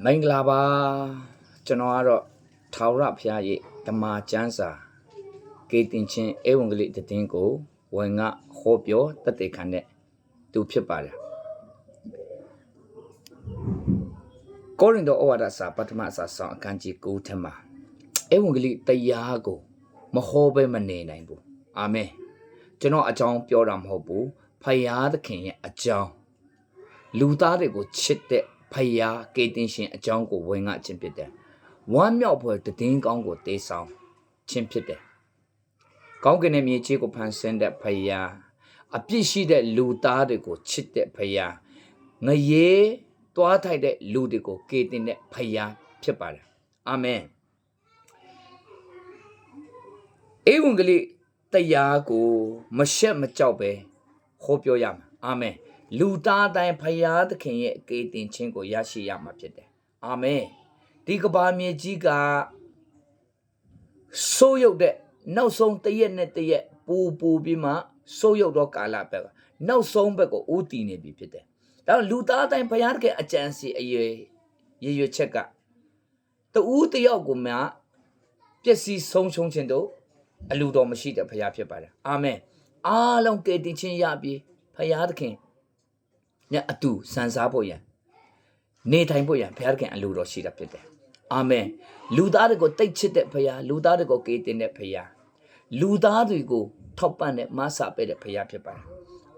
မင်္ဂလာပါကျွန်တော်ကတော့ထာဝရဘုရားရဲ့ဓမ္မကျမ်းစာကေတင်ချင်းဧဝံဂေလိသတင်းကိုဝင်ငါဟောပြောတသက်ခံတဲ့သူဖြစ်ပါတယ်ကောရိန္သုဩဝါဒစာပထမစာဆောင်အခန်းကြီး9ထဲမှာဧဝံဂေလိတရားကိုမဟောဘဲမနေနိုင်ဘူးအာမင်ကျွန်တော်အကြောင်းပြောတာမဟုတ်ဘူးဖယားသခင်ရဲ့အကြောင်းလူသားတွေကိုချစ်တဲ့ဖယားကေတင်ရှင်အကြောင်းကိုဝင်ငါခြင်းဖြစ်တယ်ဝမ်းမြောက်ဖွယ်တည်င်းကောင်းကိုတေးဆောင်ခြင်းဖြစ်တယ်ကောင်းကင်ရဲ့မြေကြီးကိုဖန်ဆင်းတဲ့ဖယားအပြစ်ရှိတဲ့လူသားတွေကိုချစ်တဲ့ဖယားငရေတွားထိုက်တဲ့လူတွေကိုကေတင်တဲ့ဖယားဖြစ်ပါတယ်အာမင်ဧဝံဂေလိတရားကိုမရှက်မကြောက်ပဲဟောပြောရမှာအာမင်လူသားတိုင်းဖယားသခင်ရဲ့ကေတင်ခြင်းကိုရရှိရမှာဖြစ်တယ်အာမင်ဒီကဘာမြေကြီးကဆိုးရုပ်တဲ့နောက်ဆုံးတရက်နဲ့တရက်ပူပြီးမှဆိုးရုပ်တော့ကာလဘက်ကနောက်ဆုံးဘက်ကိုဦးတည်နေပြီဖြစ်တယ်ဒါတော့လူသားတိုင်းဖယားသခင်အကြံစီအရွယ်ချက်ကတူးတယောက်ကိုမှပျက်စီးဆုံးရှုံးခြင်းတို့အလူတော်မရှိတဲ့ဖယားဖြစ်ပါတယ်အာမင်အားလုံးကေတင်ခြင်းရပြီဖယားသခင်ညအတူစံစားဖို့ရန်နေထိုင်ဖို့ရန်ဘုရားခင်အလိုတော်ရှိတာဖြစ်တယ်အာမင်လူသားတွေကိုတိတ်ချစ်တဲ့ဘုရားလူသားတွေကိုကေတင်တဲ့ဘုရားလူသားတွေကိုထောက်ပံ့တဲ့မဆာပဲတဲ့ဘုရားဖြစ်ပါတယ်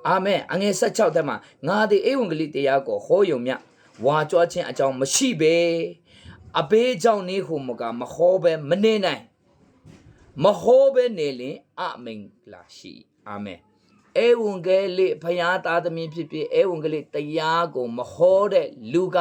အာမင်အငယ်16ထဲမှာငါသည်ဧဝံဂေလိတရားကိုဟောယုံမြဝါကြွားခြင်းအကြောင်းမရှိပဲအဘေးကြောင့်နေဟုမကမဟောပဲမနေနိုင်မဟောပဲနေလင်အမင်္ဂလာရှိအာမင်ဧဝံဂေလိဖယားသားသမီးဖြစ်ဧဝံဂေလိတရားကိုမဟောတဲ့လူက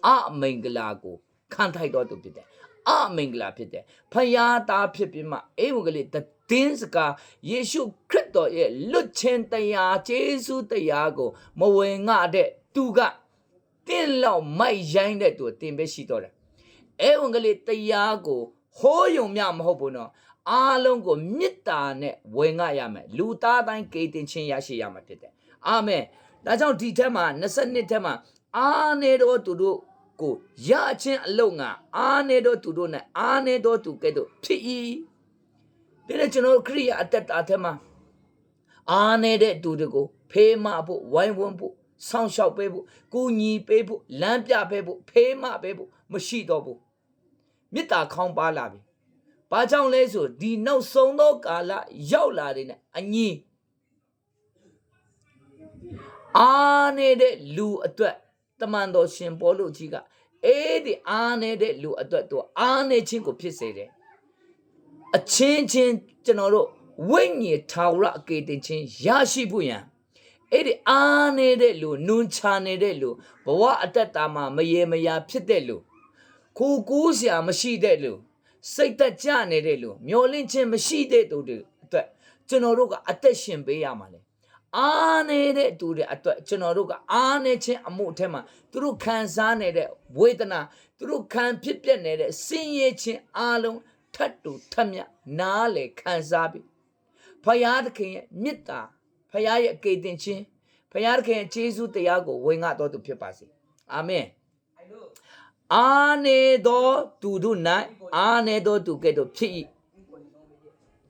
အမင်္ဂလာကိုခံထိုက်တော်သူဖြစ်တယ်အမင်္ဂလာဖြစ်တယ်ဖယားသားဖြစ်ပြီးမှဧဝံဂေလိသတင်းစကားယေရှုခရစ်တော်ရဲ့လွတ်ခြင်းတရားဂျေဇုတရားကိုမဝင်ငါတဲ့သူကတင်းလောက်မိုက်ရိုင်းတဲ့သူတင်ပဲရှိတော့တယ်ဧဝံဂေလိတရားကိုဟောယုံမြမဟုတ်ဘူးနော်အားလုံးကိုမေတ္တာနဲ့ဝင်ငါရမယ်လူသားတိုင်းကေတင်ခြင်းရရှိရမှာဖြစ်တယ်အာမင်ဒါကြောင့်ဒီထက်မှာ22ထက်မှာအားနေတော့သူတို့ကိုရခြင်းအလုံးငါအားနေတော့သူတို့နဲ့အားနေတော့သူကဲ့သို့ဖြစ်၏ဒါနဲ့ကျွန်တော်ခရိယာအသက်တာထက်မှာအားနေတဲ့သူတွေကိုဖေးမဖို့ဝိုင်းဝန်းဖို့စောင့်ရှောက်ပေးဖို့ကူညီပေးဖို့လမ်းပြပေးဖို့ဖေးမပေးဖို့မရှိတော့ဘူးမေတ္တာခေါင်းပါလာပြီဘာကြောင့်လဲဆိုဒီနောက်ဆုံးသောကာလရောက်လာတဲ့နဲ့အညီအားနေတဲ့လူအတွက်တမန်တော်ရှင်ပေါလုကြီးကဒီအားနေတဲ့လူအတွက်သူအားနေခြင်းကိုဖြစ်စေတယ်အချင်းချင်းကျွန်တော်တို့ဝိညာဉ်ထာဝရအကေတင်ခြင်းရရှိဖို့ရန်ဒီအားနေတဲ့လူနွန်ချနေတဲ့လူဘဝအတ္တတာမှာမရေမရာဖြစ်တဲ့လူကိုကိုးစရာမရှိတဲ့လူစိတ်သက်ကြနေတဲ့လူမျောလင့်ခြင်းမရှိတဲ့သူတွေအတွက်ကျွန်တော်တို့ကအသက်ရှင်ပေးရမှာလေအားနေတဲ့သူတွေအတွက်ကျွန်တော်တို့ကအားနေခြင်းအမှုအထက်မှာသူတို့ခံစားနေတဲ့ဝေဒနာသူတို့ခံဖြစ်ပြနေတဲ့ဆင်းရဲခြင်းအားလုံးထပ်တူထပ်မြနားလေခံစားပြီးဖယားသခင်ရဲ့မေတ္တာဖယားရဲ့အကေတင်ခြင်းဖယားသခင်ရဲ့ကျေးဇူးတရားကိုဝင်ငါတော်သူဖြစ်ပါစေအာမင်အားနေသောသူတို့၌အားနေသောသူကဲ့သို့ဖြစ်၏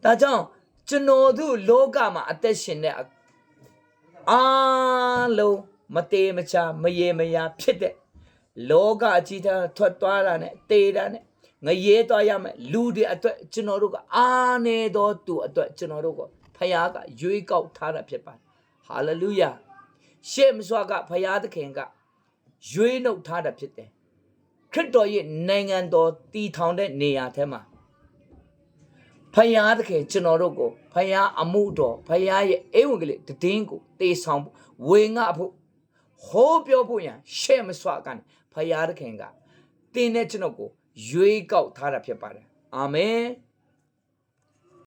ဒါကြောင့်ကျွန်တော်တို့လောကမှာအသက်ရှင်တဲ့အားလုံးမတေမချမရေမရာဖြစ်တဲ့လောကအကြီးသားထွက်သွားတာနဲ့တေတာနဲ့ငရေသွားရမယ်လူတွေအတွက်ကျွန်တော်တို့ကအားနေသောသူအတွက်ကျွန်တော်တို့ကဖယားကရွေးကောက်ထားတာဖြစ်ပါတယ်ဟာလေလုယာရှေ့မစွာကဖယားသခင်ကရွေးနှုတ်ထားတာဖြစ်တယ်ခရစ်တော်ရဲ့နိုင်ငံတော်တည်ထောင်တဲ့နေရာထဲမှာဖယားသခင်ကျွန်တော်တို့ကိုဖယားအမှုတော်ဖယားရဲ့ဧဝံဂေလိသတင်းကိုတေးဆောင်ဖို့ဝေငှဖို့ဟောပြောဖို့ရန်ရှေ့မစွာကနေဖယားသခင်ကတင်းတဲ့ကျွန်တော်ကိုရွေးကောက်ထားတာဖြစ်ပါတယ်အာမင်